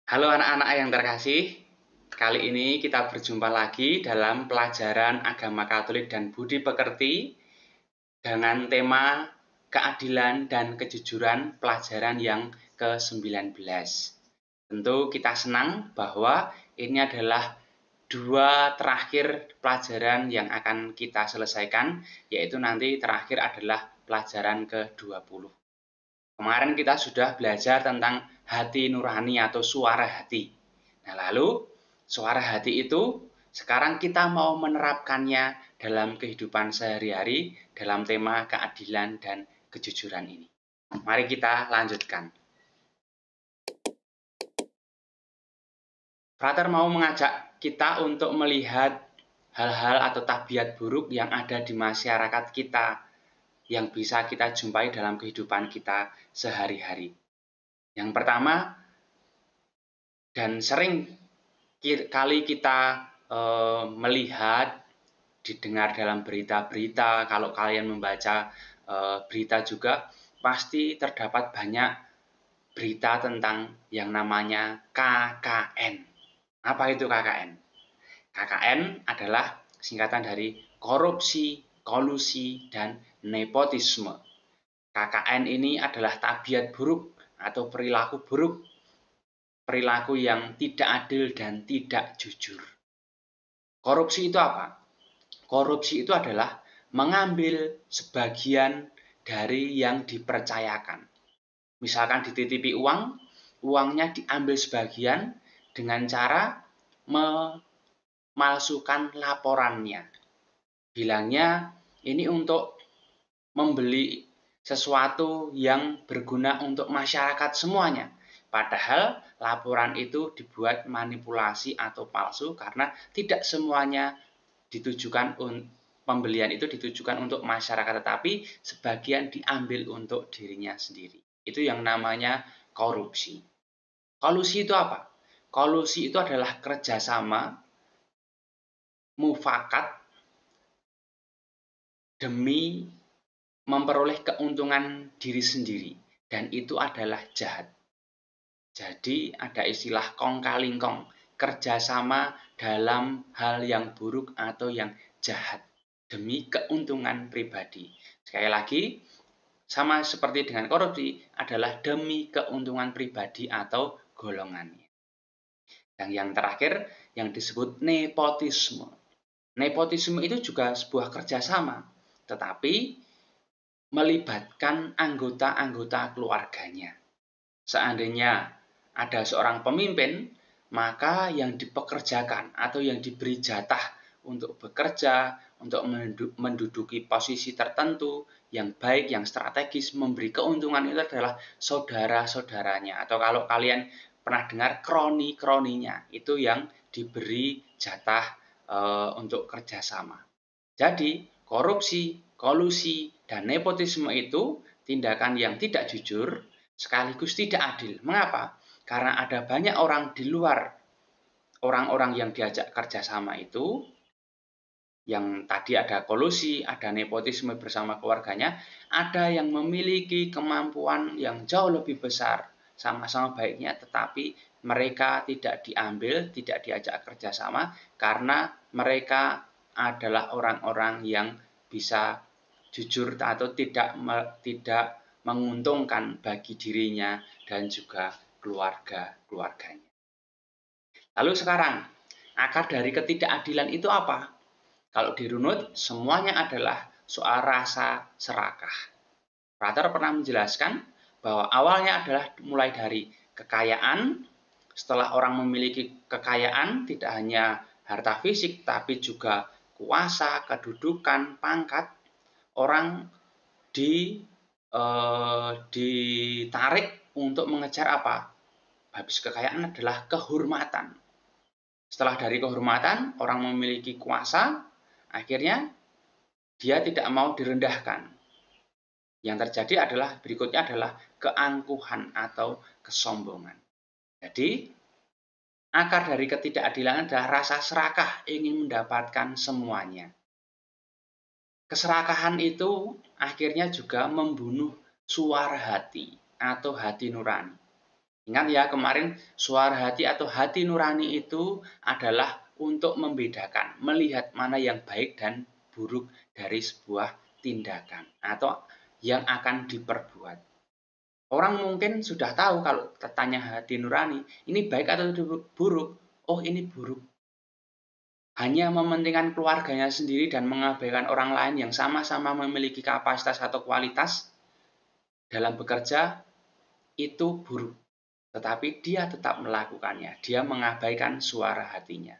Halo anak-anak yang terkasih, kali ini kita berjumpa lagi dalam pelajaran Agama Katolik dan Budi Pekerti dengan tema keadilan dan kejujuran pelajaran yang ke-19. Tentu kita senang bahwa ini adalah dua terakhir pelajaran yang akan kita selesaikan, yaitu nanti terakhir adalah pelajaran ke-20. Kemarin kita sudah belajar tentang hati nurani atau suara hati. Nah, lalu suara hati itu sekarang kita mau menerapkannya dalam kehidupan sehari-hari dalam tema keadilan dan kejujuran ini. Mari kita lanjutkan. Frater mau mengajak kita untuk melihat hal-hal atau tabiat buruk yang ada di masyarakat kita yang bisa kita jumpai dalam kehidupan kita sehari-hari. Yang pertama, dan sering kali kita melihat, didengar dalam berita-berita, kalau kalian membaca berita juga, pasti terdapat banyak berita tentang yang namanya KKN. Apa itu KKN? KKN adalah singkatan dari korupsi, kolusi, dan nepotisme. KKN ini adalah tabiat buruk atau perilaku buruk, perilaku yang tidak adil dan tidak jujur. Korupsi itu apa? Korupsi itu adalah mengambil sebagian dari yang dipercayakan. Misalkan dititipi uang, uangnya diambil sebagian dengan cara memalsukan laporannya. Bilangnya ini untuk membeli sesuatu yang berguna untuk masyarakat semuanya. Padahal laporan itu dibuat manipulasi atau palsu karena tidak semuanya ditujukan pembelian itu ditujukan untuk masyarakat, tetapi sebagian diambil untuk dirinya sendiri. Itu yang namanya korupsi. Kolusi itu apa? Kolusi itu adalah kerjasama mufakat demi memperoleh keuntungan diri sendiri, dan itu adalah jahat. Jadi ada istilah kong kali kong, kerjasama dalam hal yang buruk atau yang jahat demi keuntungan pribadi. Sekali lagi, sama seperti dengan korupsi, adalah demi keuntungan pribadi atau golongannya. Dan yang terakhir, yang disebut nepotisme. Nepotisme itu juga sebuah kerjasama, tetapi melibatkan anggota-anggota keluarganya. Seandainya ada seorang pemimpin, maka yang dipekerjakan atau yang diberi jatah untuk bekerja, untuk menduduki posisi tertentu yang baik, yang strategis, memberi keuntungan itu adalah saudara-saudaranya. Atau kalau kalian pernah dengar kroni-kroninya, itu yang diberi jatah untuk kerjasama. Jadi korupsi, kolusi, dan nepotisme itu tindakan yang tidak jujur sekaligus tidak adil. Mengapa? Karena ada banyak orang di luar orang-orang yang diajak kerjasama itu, yang tadi ada kolusi, ada nepotisme bersama keluarganya, ada yang memiliki kemampuan yang jauh lebih besar, sama-sama baiknya, tetapi mereka tidak diambil, tidak diajak kerjasama, karena mereka adalah orang-orang yang bisa jujur atau tidak menguntungkan bagi dirinya dan juga keluarganya. Lalu sekarang, akar dari ketidakadilan itu apa? Kalau dirunut, semuanya adalah soal rasa serakah. Frater pernah menjelaskan bahwa awalnya adalah mulai dari kekayaan. Setelah orang memiliki kekayaan, tidak hanya harta fisik, tapi juga kuasa, kedudukan, pangkat, orang ditarik untuk mengejar apa? Habis kekayaan adalah kehormatan. Setelah dari kehormatan, orang memiliki kuasa, akhirnya dia tidak mau direndahkan. Yang terjadi adalah berikutnya adalah keangkuhan atau kesombongan. Jadi, akar dari ketidakadilan adalah rasa serakah, ingin mendapatkan semuanya. Keserakahan itu akhirnya juga membunuh suara hati atau hati nurani. Ingat ya, kemarin suara hati atau hati nurani itu adalah untuk membedakan, melihat mana yang baik dan buruk dari sebuah tindakan atau yang akan diperbuat. Orang mungkin sudah tahu kalau tanya hati nurani, ini baik atau buruk? Oh, ini buruk. Hanya mementingkan keluarganya sendiri dan mengabaikan orang lain yang sama-sama memiliki kapasitas atau kualitas dalam bekerja, itu buruk. Tetapi dia tetap melakukannya. Dia mengabaikan suara hatinya.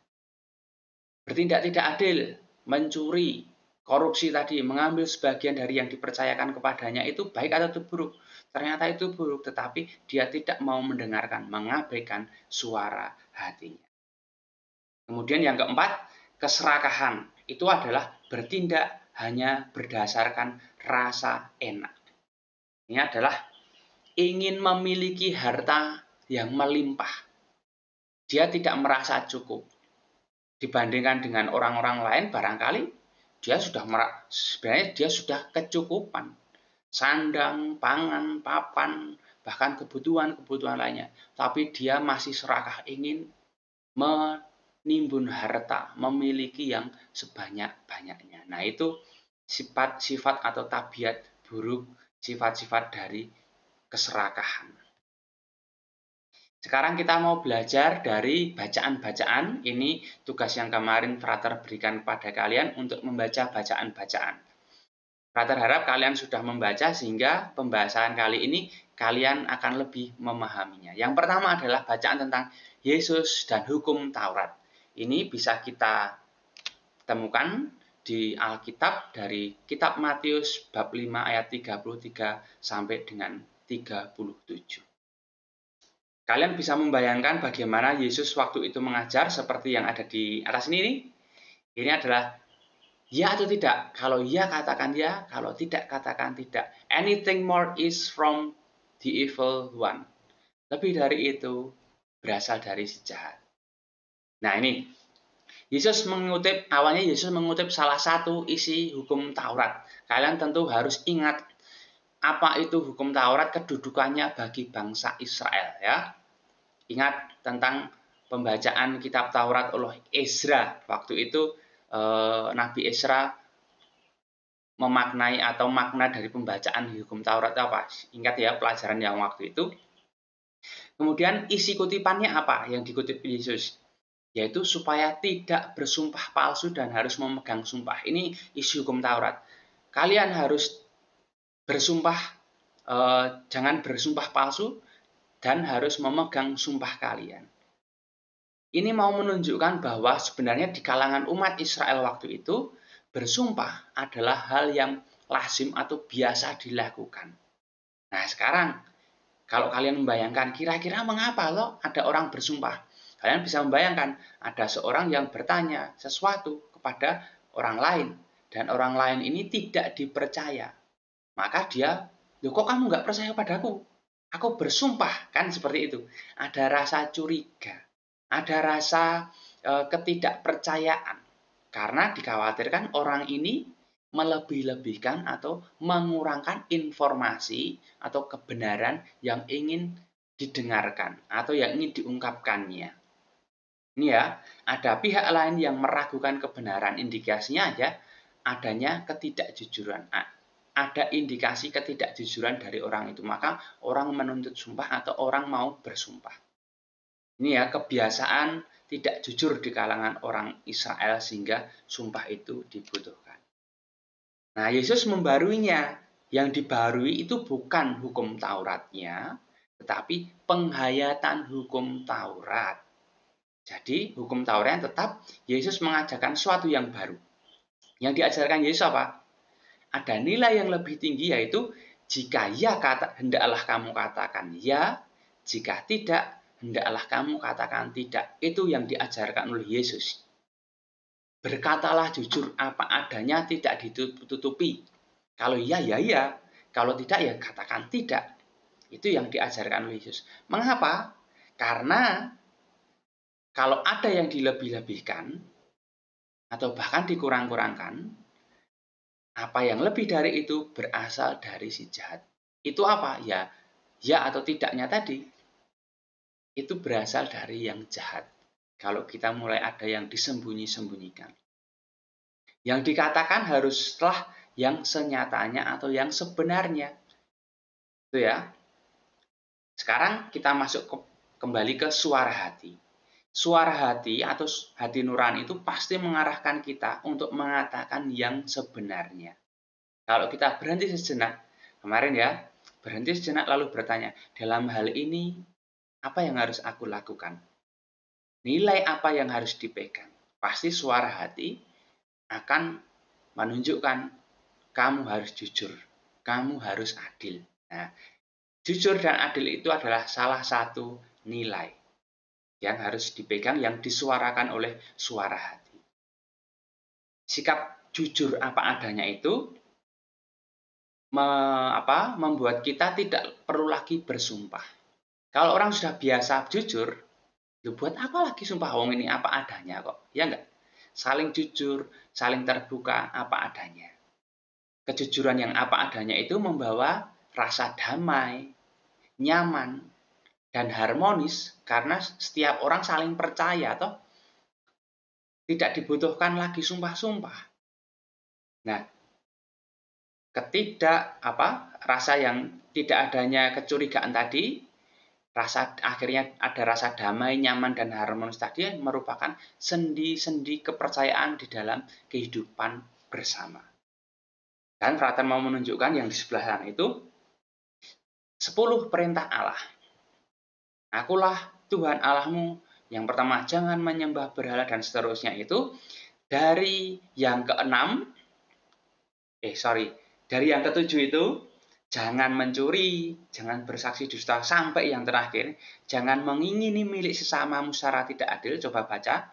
Bertindak tidak adil, mencuri, korupsi tadi, mengambil sebagian dari yang dipercayakan kepadanya itu baik atau buruk? Ternyata itu buruk, tetapi dia tidak mau mendengarkan, mengabaikan suara hatinya. Kemudian yang keempat, keserakahan. Itu adalah bertindak hanya berdasarkan rasa enak. Ini adalah ingin memiliki harta yang melimpah. Dia tidak merasa cukup. Dibandingkan dengan orang-orang lain, barangkali sebenarnya dia sudah kecukupan. Sandang, pangan, papan, bahkan kebutuhan-kebutuhan lainnya. Tapi dia masih serakah ingin menimbun harta, memiliki yang sebanyak-banyaknya. Nah, itu sifat-sifat atau tabiat buruk, sifat-sifat dari keserakahan. Sekarang kita mau belajar dari bacaan-bacaan. Ini tugas yang kemarin Frater berikan kepada kalian untuk membaca bacaan-bacaan. Frater harap kalian sudah membaca sehingga pembahasan kali ini kalian akan lebih memahaminya. Yang pertama adalah bacaan tentang Yesus dan hukum Taurat. Ini bisa kita temukan di Alkitab dari kitab Matius bab 5 ayat 33 sampai dengan 37. Kalian bisa membayangkan bagaimana Yesus waktu itu mengajar seperti yang ada di atas ini. Ini adalah ya atau tidak. Kalau ya katakan ya, kalau tidak katakan tidak. Anything more is from the evil one. Lebih dari itu berasal dari si jahat. Nah, ini awalnya Yesus mengutip salah satu isi hukum Taurat. Kalian tentu harus ingat apa itu hukum Taurat, kedudukannya bagi bangsa Israel ya. Ingat tentang pembacaan kitab Taurat oleh Ezra. Waktu itu Nabi Ezra memaknai atau makna dari pembacaan hukum Taurat apa? Ingat ya pelajaran yang waktu itu. Kemudian isi kutipannya apa yang dikutip Yesus? Yaitu supaya tidak bersumpah palsu dan harus memegang sumpah. Ini isi hukum Taurat. Kalian harus bersumpah, jangan bersumpah palsu, dan harus memegang sumpah kalian. Ini mau menunjukkan bahwa sebenarnya di kalangan umat Israel waktu itu, bersumpah adalah hal yang lazim atau biasa dilakukan. Nah, sekarang kalau kalian membayangkan kira-kira mengapa loh ada orang bersumpah? Kalian bisa membayangkan ada seorang yang bertanya sesuatu kepada orang lain dan orang lain ini tidak dipercaya. Maka dia, "Loh, kok kamu nggak percaya padaku? Aku bersumpah," kan seperti itu. Ada rasa curiga, ada rasa ketidakpercayaan. Karena dikhawatirkan orang ini melebih-lebihkan atau mengurangkan informasi atau kebenaran yang ingin didengarkan atau yang ingin diungkapkannya. Ini ya, ada pihak lain yang meragukan kebenaran. Indikasinya aja adanya ketidakjujuran. Ada indikasi ketidakjujuran dari orang itu, maka orang menuntut sumpah atau orang mau bersumpah. Ini ya kebiasaan tidak jujur di kalangan orang Israel sehingga sumpah itu dibutuhkan. Nah, Yesus membaruinya. Yang dibarui itu bukan hukum Tauratnya, tetapi penghayatan hukum Taurat. Jadi hukum Taurat tetap, Yesus mengajarkan sesuatu yang baru. Yang diajarkan Yesus apa? Ada nilai yang lebih tinggi, yaitu jika ya hendaklah kamu katakan ya, jika tidak hendaklah kamu katakan tidak. Itu yang diajarkan oleh Yesus. Berkatalah jujur apa adanya, tidak ditutupi. Kalau ya ya ya, kalau tidak ya katakan tidak. Itu yang diajarkan oleh Yesus. Mengapa? Karena kalau ada yang dilebih-lebihkan atau bahkan dikurang-kurangkan, apa yang lebih dari itu berasal dari si jahat. Itu apa? Ya atau tidaknya tadi. itu berasal dari yang jahat. Kalau kita mulai ada yang disembunyi-sembunyikan. Yang dikatakan haruslah yang senyatanya atau yang sebenarnya. Itu ya. Sekarang kita kembali ke suara hati. Suara hati atau hati nurani itu pasti mengarahkan kita untuk mengatakan yang sebenarnya. Kalau kita berhenti sejenak, kemarin ya, berhenti sejenak lalu bertanya, dalam hal ini apa yang harus aku lakukan? Nilai apa yang harus dipegang? Pasti suara hati akan menunjukkan kamu harus jujur, kamu harus adil. Nah, jujur dan adil itu adalah salah satu nilai yang harus dipegang, yang disuarakan oleh suara hati. Sikap jujur apa adanya itu membuat kita tidak perlu lagi bersumpah. Kalau orang sudah biasa jujur, buat apa lagi sumpah, wong ini apa adanya kok, ya enggak? Saling jujur, saling terbuka apa adanya. Kejujuran yang apa adanya itu membawa rasa damai, nyaman, dan harmonis karena setiap orang saling percaya toh. Tidak dibutuhkan lagi sumpah-sumpah. Nah, rasa yang tidak adanya kecurigaan tadi, akhirnya ada rasa damai, nyaman, dan harmonis tadi yang merupakan sendi-sendi kepercayaan di dalam kehidupan bersama. Dan Frater mau menunjukkan yang di sebelah sana itu 10 perintah Allah. Akulah Tuhan Allahmu. Yang pertama, jangan menyembah berhala dan seterusnya itu. Dari yang keenam, dari yang ketujuh itu, jangan mencuri, jangan bersaksi dusta, sampai yang terakhir, jangan mengingini milik sesamamu secara tidak adil. Coba baca,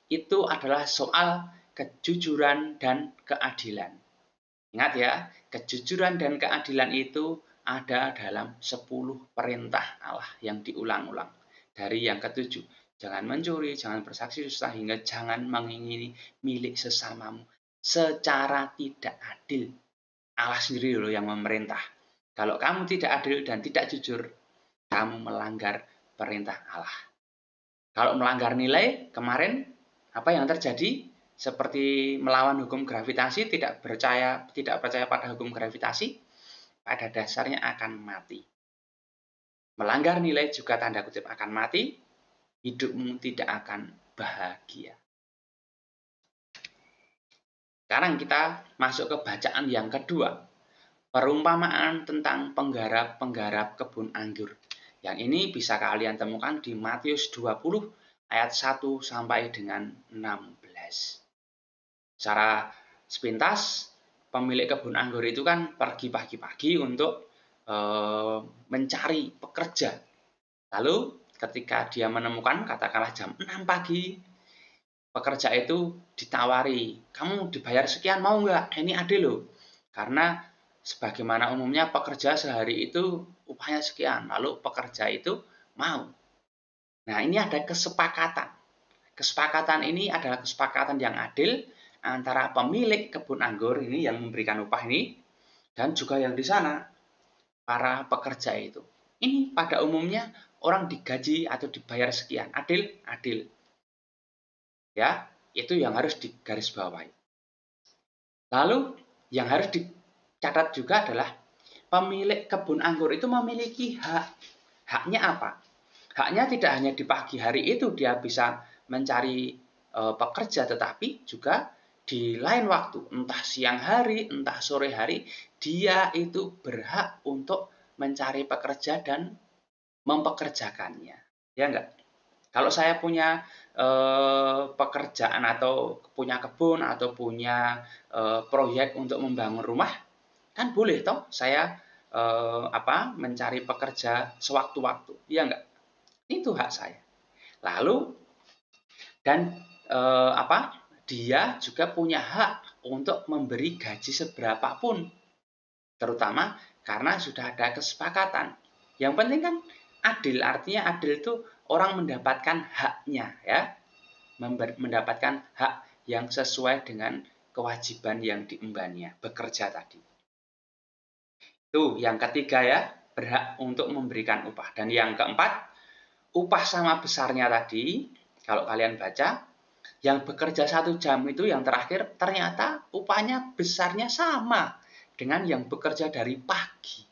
itu adalah soal kejujuran dan keadilan. Ingat ya, kejujuran dan keadilan itu ada dalam 10 perintah Allah yang diulang-ulang. Dari yang ketujuh, jangan mencuri, jangan bersaksi dusta, hingga jangan mengingini milik sesamamu secara tidak adil. Allah sendiri loh yang memerintah. Kalau kamu tidak adil dan tidak jujur, kamu melanggar perintah Allah. Kalau melanggar nilai, kemarin apa yang terjadi? Seperti melawan hukum gravitasi, tidak percaya pada hukum gravitasi, pada dasarnya akan mati. Melanggar nilai juga tanda kutip akan mati, hidupmu tidak akan bahagia. Sekarang kita masuk ke bacaan yang kedua. Perumpamaan tentang penggarap-penggarap kebun anggur. Yang ini bisa kalian temukan di Matius 20 ayat 1 sampai dengan 16. Secara sepintas, pemilik kebun anggur itu kan pergi pagi-pagi untuk mencari pekerja. Lalu ketika dia menemukan, katakanlah jam 6 pagi, pekerja itu ditawari, kamu dibayar sekian, mau nggak? Ini adil loh. Karena sebagaimana umumnya pekerja sehari itu upahnya sekian, lalu pekerja itu mau. Nah, ini ada kesepakatan. Kesepakatan ini adalah kesepakatan yang adil antara pemilik kebun anggur ini yang memberikan upah ini dan juga yang di sana para pekerja itu. Ini pada umumnya orang digaji atau dibayar sekian, adil, adil. Ya, itu yang harus digarisbawahi. Lalu yang harus dicatat juga adalah pemilik kebun anggur itu memiliki hak. Haknya apa? Haknya tidak hanya di pagi hari itu dia bisa mencari pekerja, tetapi juga di lain waktu, entah siang hari, entah sore hari, dia itu berhak untuk mencari pekerja dan mempekerjakannya. Ya enggak? Kalau saya punya pekerjaan atau punya kebun atau punya proyek untuk membangun rumah, kan boleh toh saya mencari pekerja sewaktu-waktu, ya enggak? Itu hak saya. Lalu dan dia juga punya hak untuk memberi gaji seberapapun, terutama karena sudah ada kesepakatan. Yang penting kan adil, artinya adil itu orang mendapatkan haknya, ya, mendapatkan hak yang sesuai dengan kewajiban yang diembannya, bekerja tadi. Itu yang ketiga ya, berhak untuk memberikan upah. Dan yang keempat, upah sama besarnya tadi, kalau kalian baca, yang bekerja 1 jam itu yang terakhir ternyata upahnya besarnya sama dengan yang bekerja dari pagi.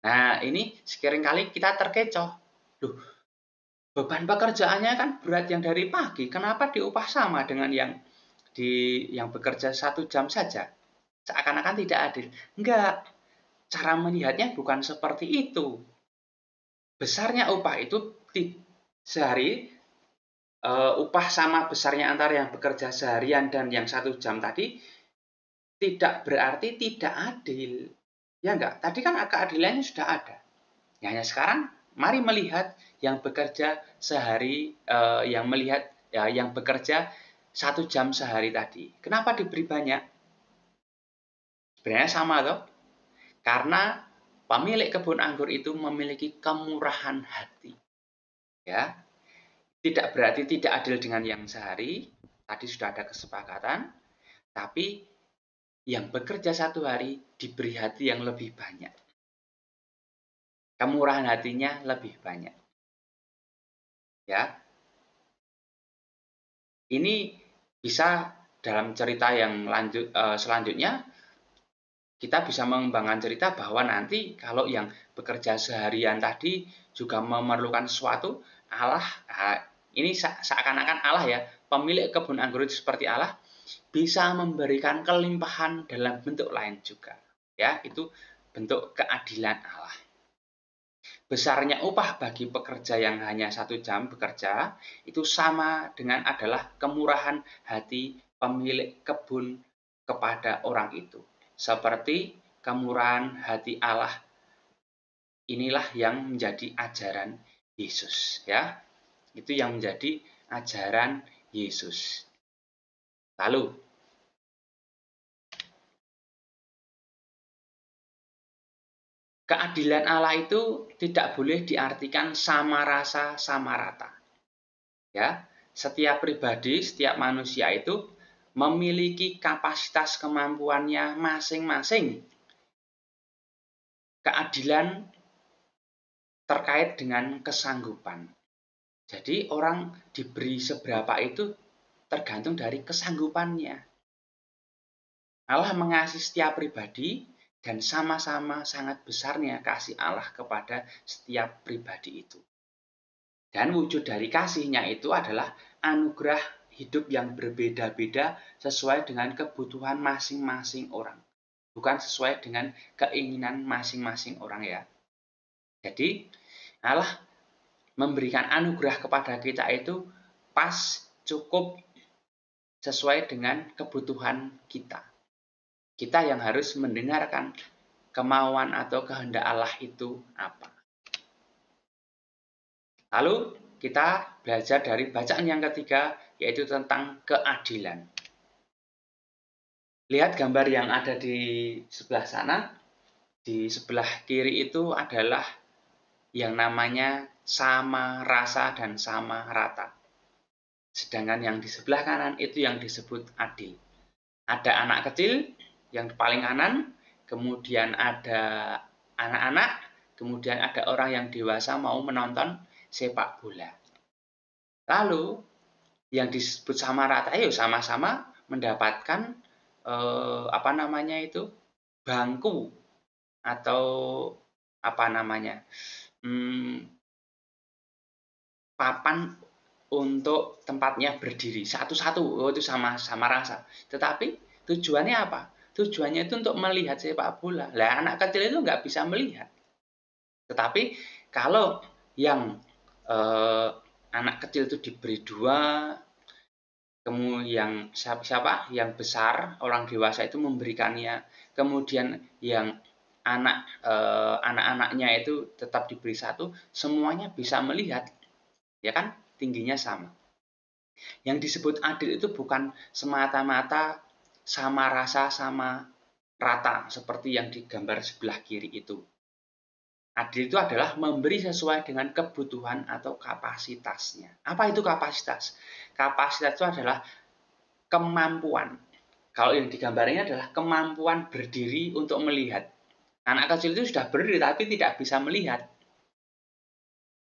Nah, ini seringkali kita terkecoh. Loh, beban pekerjaannya kan berat yang dari pagi, kenapa diupah sama dengan yang bekerja 1 jam saja? Seakan-akan tidak adil. Enggak, cara melihatnya bukan seperti itu. Besarnya upah itu sehari, upah sama besarnya antara yang bekerja seharian dan yang 1 jam tadi tidak berarti tidak adil. Ya enggak? Tadi kan keadilannya sudah ada. Ya, hanya sekarang mari melihat yang bekerja sehari, yang bekerja 1 jam sehari tadi. Kenapa diberi banyak? Sebenarnya sama toh. Karena pemilik kebun anggur itu memiliki kemurahan hati. Ya, tidak berarti tidak adil dengan yang sehari. Tadi sudah ada kesepakatan. Tapi yang bekerja 1 hari diberi hati yang lebih banyak. Kemurahan hatinya lebih banyak. Ya, ini bisa dalam cerita yang selanjutnya kita bisa mengembangkan cerita bahwa nanti kalau yang bekerja seharian tadi juga memerlukan sesuatu, Allah, ini seakan-akan Allah ya, pemilik kebun anggur itu seperti Allah, bisa memberikan kelimpahan dalam bentuk lain juga. Ya, itu bentuk keadilan Allah. Besarnya upah bagi pekerja yang hanya 1 jam bekerja, itu sama dengan adalah kemurahan hati pemilik kebun kepada orang itu. Seperti kemurahan hati Allah, inilah yang menjadi ajaran Yesus, ya. Itu yang menjadi ajaran Yesus. Lalu keadilan Allah itu tidak boleh diartikan sama rasa, sama rata. Ya, setiap pribadi, setiap manusia itu memiliki kapasitas kemampuannya masing-masing. Keadilan terkait dengan kesanggupan. Jadi orang diberi seberapa itu tergantung dari kesanggupannya. Allah mengasihi setiap pribadi dan sama-sama sangat besarnya kasih Allah kepada setiap pribadi itu. Dan wujud dari kasihnya itu adalah anugerah hidup yang berbeda-beda sesuai dengan kebutuhan masing-masing orang. Bukan sesuai dengan keinginan masing-masing orang ya. Jadi Allah memberikan anugerah kepada kita itu pas, cukup, sesuai dengan kebutuhan kita. Kita yang harus mendengarkan kemauan atau kehendak Allah itu apa. Lalu kita belajar dari bacaan yang ketiga, yaitu tentang keadilan. Lihat gambar yang ada di sebelah sana. Di sebelah kiri itu adalah yang namanya sama rasa dan sama rata. Sedangkan yang di sebelah kanan itu yang disebut adil. Ada anak kecil yang paling kanan, kemudian ada anak-anak, kemudian ada orang yang dewasa mau menonton sepak bola. Lalu yang disebut sama rata, sama-sama mendapatkan bangku atau papan untuk tempatnya berdiri satu-satu. Itu sama rasa. Tetapi tujuannya apa? Tujuannya itu untuk melihat sepak bola. Lah anak kecil itu nggak bisa melihat. Tetapi kalau yang anak kecil itu diberi 2, kemudian yang besar, orang dewasa itu memberikannya, kemudian yang anak-anaknya itu tetap diberi 1, semuanya bisa melihat, ya kan, tingginya sama. Yang disebut adil itu bukan semata-mata sama rasa, sama rata, seperti yang digambar sebelah kiri itu. Adil itu adalah memberi sesuai dengan kebutuhan atau kapasitasnya. Apa itu kapasitas? Kapasitas itu adalah kemampuan. Kalau yang digambarnya adalah kemampuan berdiri untuk melihat. Anak kecil itu sudah berdiri tapi tidak bisa melihat.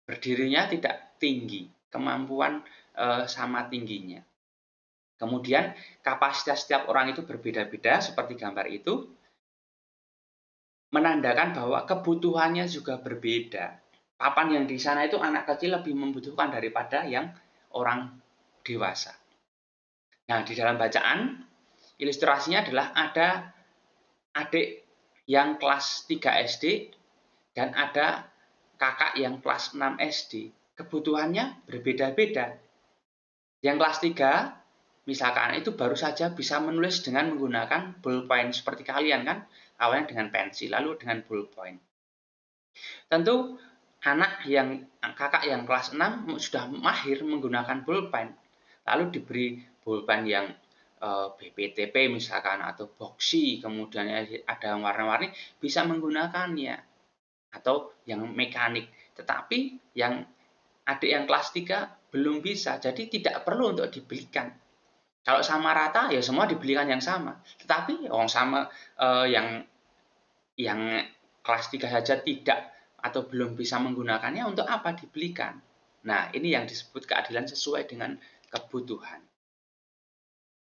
berdirinya tidak tinggi, kemampuan sama tingginya. Kemudian kapasitas setiap orang itu berbeda-beda seperti gambar itu, menandakan bahwa kebutuhannya juga berbeda. Papan yang di sana itu anak kecil lebih membutuhkan daripada yang orang dewasa. Nah, di dalam bacaan, ilustrasinya adalah ada adik yang kelas 3 SD dan ada kakak yang kelas 6 SD. Kebutuhannya berbeda-beda. Yang kelas 3, misalkan itu baru saja bisa menulis dengan menggunakan ballpoint seperti kalian kan, awalnya dengan pensil, lalu dengan ballpoint. Tentu kakak yang kelas 6 sudah mahir menggunakan ballpoint, lalu diberi ballpoint yang BPTP misalkan atau boxy, kemudian ada yang warna-warni, bisa menggunakannya, atau yang mekanik. Tetapi yang adik yang kelas 3 belum bisa, jadi tidak perlu untuk dibelikan. Kalau sama rata ya semua dibelikan yang sama. Tetapi sama yang kelas 3 saja tidak atau belum bisa menggunakannya, untuk apa dibelikan? Nah, ini yang disebut keadilan sesuai dengan kebutuhan.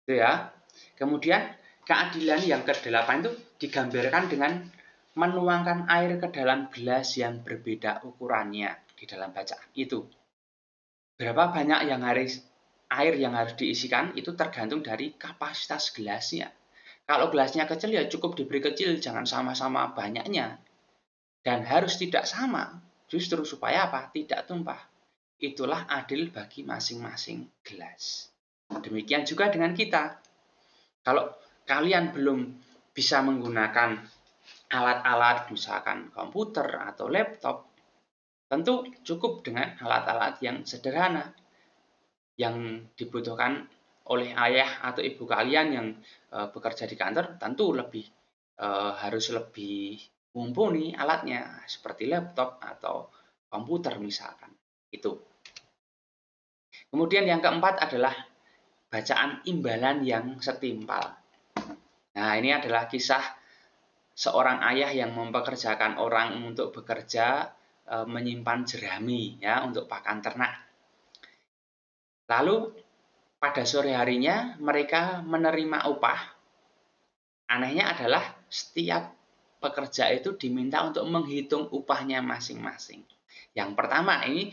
Itu ya. Kemudian keadilan yang ke-8 itu digambarkan dengan menuangkan air ke dalam gelas yang berbeda ukurannya di dalam bacaan itu. Berapa banyak air yang harus diisikan itu tergantung dari kapasitas gelasnya. Kalau gelasnya kecil ya cukup diberi kecil, jangan sama-sama banyaknya. Dan harus tidak sama, justru supaya apa? Tidak tumpah. Itulah adil bagi masing-masing gelas. Demikian juga dengan kita. Kalau kalian belum bisa menggunakan alat-alat misalkan komputer atau laptop, tentu cukup dengan alat-alat yang sederhana yang dibutuhkan oleh ayah atau ibu kalian yang bekerja di kantor. Tentu harus lebih mumpuni alatnya seperti laptop atau komputer misalkan. Itu. Kemudian yang keempat adalah bacaan imbalan yang setimpal. Nah, ini adalah kisah seorang ayah yang mempekerjakan orang untuk bekerja menyimpan jerami ya untuk pakan ternak. Lalu pada sore harinya mereka menerima upah. Anehnya adalah setiap pekerja itu diminta untuk menghitung upahnya masing-masing. Yang pertama ini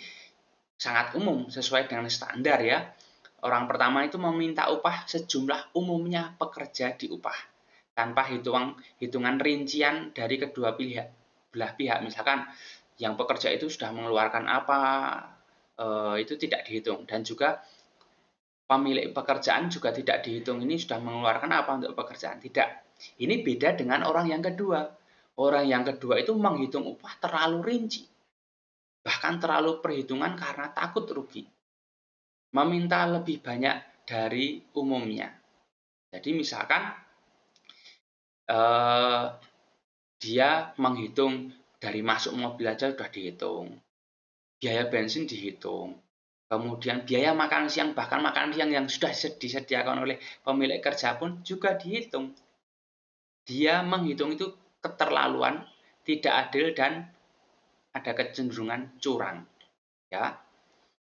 sangat umum sesuai dengan standar ya. Orang pertama itu meminta upah sejumlah umumnya pekerja diupah, tanpa hitungan rincian dari kedua belah pihak. Misalkan yang pekerja itu sudah mengeluarkan apa, itu tidak dihitung. Dan juga pemilik pekerjaan juga tidak dihitung, ini sudah mengeluarkan apa untuk pekerjaan. Tidak. Ini beda dengan orang yang kedua. Orang yang kedua itu menghitung upah terlalu rinci. Bahkan terlalu perhitungan karena takut rugi. Meminta lebih banyak dari umumnya. Jadi misalkan dia menghitung dari masuk mobil aja sudah dihitung, biaya bensin dihitung, kemudian biaya makan siang, bahkan makan siang yang sudah disediakan oleh pemilik kerja pun juga dihitung. Dia menghitung itu keterlaluan, tidak adil, dan ada kecenderungan curang. Ya.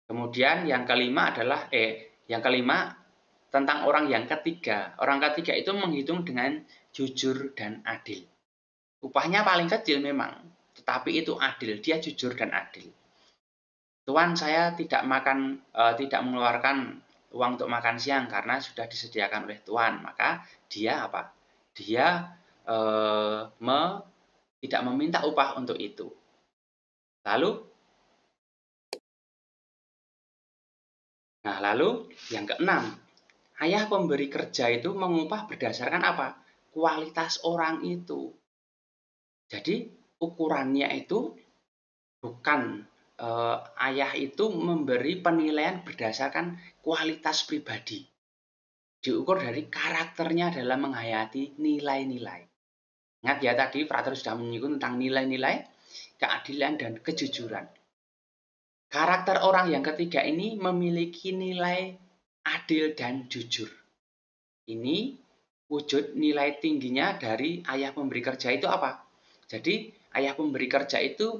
Kemudian yang kelima tentang orang yang ketiga. Orang ketiga itu menghitung dengan jujur dan adil. Upahnya paling kecil memang, tetapi itu adil. Dia jujur dan adil. Tuan, saya tidak mengeluarkan uang untuk makan siang karena sudah disediakan oleh Tuan. Maka dia apa? Dia tidak meminta upah untuk itu. Lalu yang keenam, ayah pemberi kerja itu mengupah berdasarkan apa? Kualitas orang itu. Jadi ukurannya itu bukan ayah itu memberi penilaian berdasarkan kualitas pribadi. Diukur dari karakternya dalam menghayati nilai-nilai. Ingat ya tadi Frater sudah menyinggung tentang nilai-nilai, keadilan dan kejujuran. Karakter orang yang ketiga ini memiliki nilai adil dan jujur. Ini wujud nilai tingginya dari ayah pemberi kerja itu apa? Jadi ayah pemberi kerja itu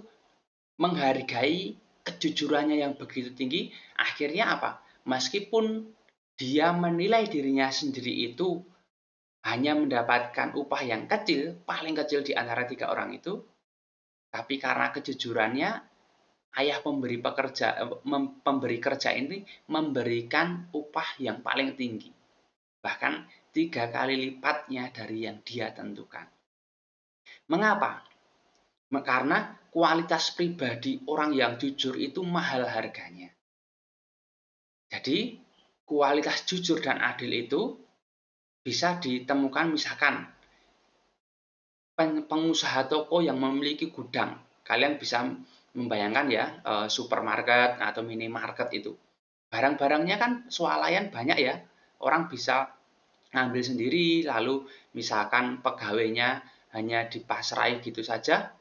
menghargai kejujurannya yang begitu tinggi, akhirnya apa? Meskipun dia menilai dirinya sendiri itu hanya mendapatkan upah yang kecil, paling kecil di antara 3 orang itu, tapi karena kejujurannya, ayah pemberi kerja ini memberikan upah yang paling tinggi. Bahkan 3 kali lipatnya dari yang dia tentukan. Mengapa? Karena kualitas pribadi orang yang jujur itu mahal harganya. Jadi, kualitas jujur dan adil itu bisa ditemukan misalkan pengusaha toko yang memiliki gudang. Kalian bisa membayangkan ya, supermarket atau minimarket itu. Barang-barangnya kan swalayan banyak ya. Orang bisa ngambil sendiri, lalu misalkan pegawainya hanya dipasrai gitu saja,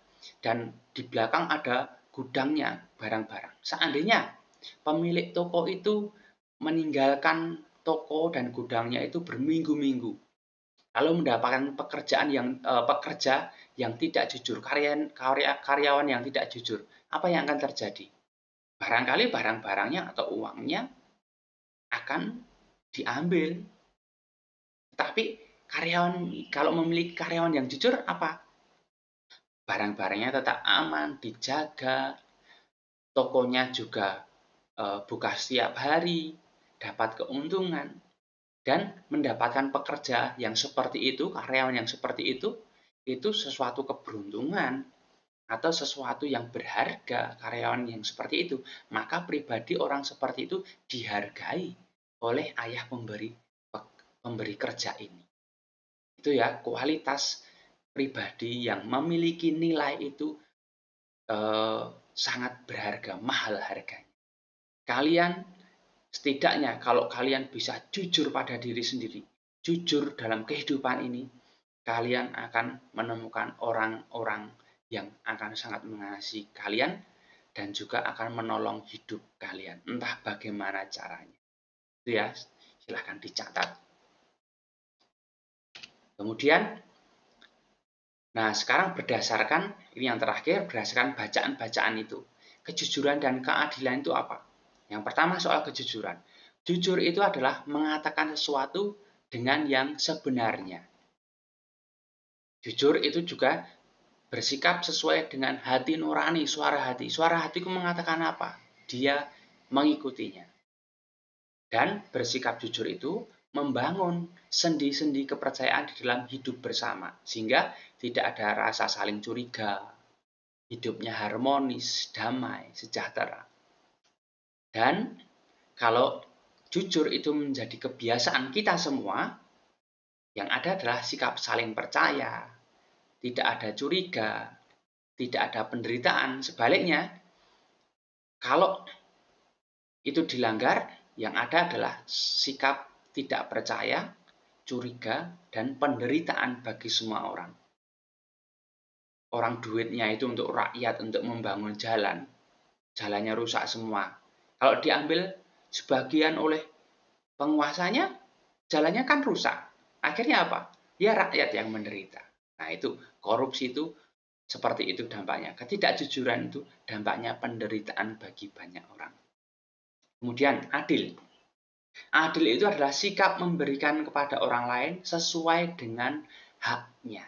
dan di belakang ada gudangnya barang-barang. Seandainya pemilik toko itu meninggalkan toko dan gudangnya itu berminggu-minggu, lalu mendapatkan pekerja yang tidak jujur, karyawan yang tidak jujur, apa yang akan terjadi? Barangkali barang-barangnya atau uangnya akan diambil. Tapi kalau memiliki karyawan yang jujur, apa? Barang-barangnya tetap aman, dijaga, tokonya juga buka setiap hari, dapat keuntungan, dan mendapatkan pekerja yang seperti itu, karyawan yang seperti itu sesuatu keberuntungan atau sesuatu yang berharga, karyawan yang seperti itu. Maka pribadi orang seperti itu dihargai oleh ayah pemberi kerja ini. Itu ya, kualitas pribadi yang memiliki nilai itu sangat berharga, mahal harganya. Kalian setidaknya kalau kalian bisa jujur pada diri sendiri, jujur dalam kehidupan ini, kalian akan menemukan orang-orang yang akan sangat mengasihi kalian dan juga akan menolong hidup kalian. Entah bagaimana caranya. Itu ya, silahkan dicatat. Kemudian, nah sekarang ini yang terakhir, berdasarkan bacaan-bacaan itu. Kejujuran dan keadilan itu apa? Yang pertama soal kejujuran. Jujur itu adalah mengatakan sesuatu dengan yang sebenarnya. Jujur itu juga bersikap sesuai dengan hati nurani, suara hati. Suara hatiku mengatakan apa? Dia mengikutinya. Dan bersikap jujur itu membangun sendi-sendi kepercayaan di dalam hidup bersama, sehingga tidak ada rasa saling curiga, hidupnya harmonis, damai, sejahtera. Dan kalau jujur itu menjadi kebiasaan kita semua, yang ada adalah sikap saling percaya, tidak ada curiga, tidak ada penderitaan. Sebaliknya, kalau itu dilanggar, yang ada adalah sikap tidak percaya, curiga, dan penderitaan bagi semua orang. Orang duitnya itu untuk rakyat, untuk membangun jalan, jalannya rusak semua. Kalau diambil sebagian oleh penguasanya, jalannya kan rusak. Akhirnya apa? Ya rakyat yang menderita. Nah itu, korupsi itu seperti itu dampaknya. Ketidakjujuran itu dampaknya penderitaan bagi banyak orang. Kemudian adil. Adil itu adalah sikap memberikan kepada orang lain sesuai dengan haknya.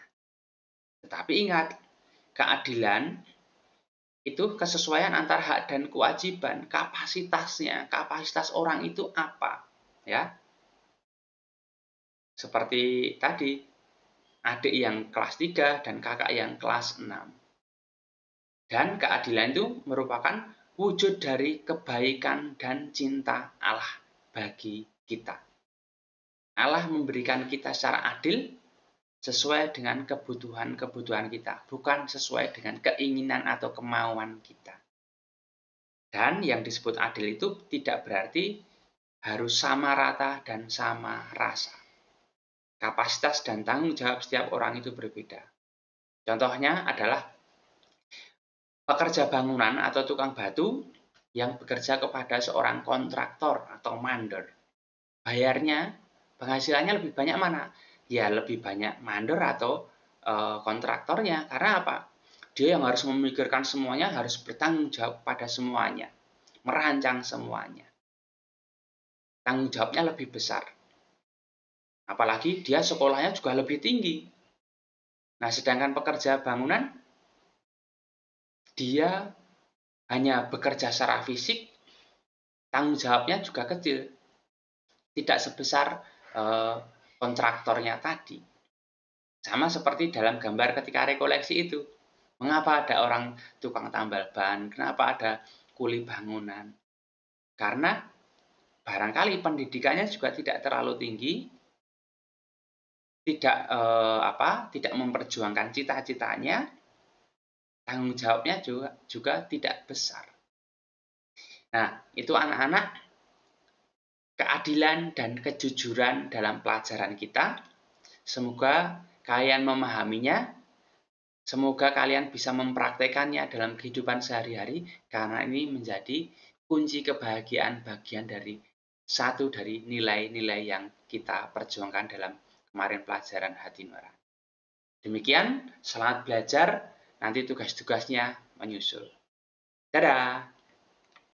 Tetapi ingat, keadilan itu kesesuaian antara hak dan kewajiban, kapasitasnya, kapasitas orang itu apa, ya? Seperti tadi, adik yang kelas 3 dan kakak yang kelas 6. Dan keadilan itu merupakan wujud dari kebaikan dan cinta Allah bagi kita. Allah memberikan kita secara adil sesuai dengan kebutuhan-kebutuhan kita, bukan sesuai dengan keinginan atau kemauan kita. Dan yang disebut adil itu tidak berarti harus sama rata dan sama rasa. Kapasitas dan tanggung jawab setiap orang itu berbeda. Contohnya adalah pekerja bangunan atau tukang batu yang bekerja kepada seorang kontraktor atau mandor. Bayarnya, penghasilannya lebih banyak mana? Ya lebih banyak mandor atau kontraktornya. Karena apa? Dia yang harus memikirkan semuanya, harus bertanggung jawab pada semuanya, merancang semuanya. Tanggung jawabnya lebih besar. Apalagi dia sekolahnya juga lebih tinggi. Nah, sedangkan pekerja bangunan, dia hanya bekerja secara fisik, tanggung jawabnya juga kecil. Tidak sebesar kontraktornya tadi. Sama seperti dalam gambar ketika rekoleksi itu. Mengapa ada orang tukang tambal ban? Kenapa ada kuli bangunan? Karena barangkali pendidikannya juga tidak terlalu tinggi, tidak memperjuangkan cita-citanya, tanggung jawabnya juga tidak besar. Nah, itu anak-anak, keadilan dan kejujuran dalam pelajaran kita. Semoga kalian memahaminya. Semoga kalian bisa mempraktekannya dalam kehidupan sehari-hari, karena ini menjadi kunci kebahagiaan bagian dari satu dari nilai-nilai yang kita perjuangkan dalam kemarin pelajaran hati nurani. Demikian, selamat belajar, nanti tugas-tugasnya menyusul. Dadah!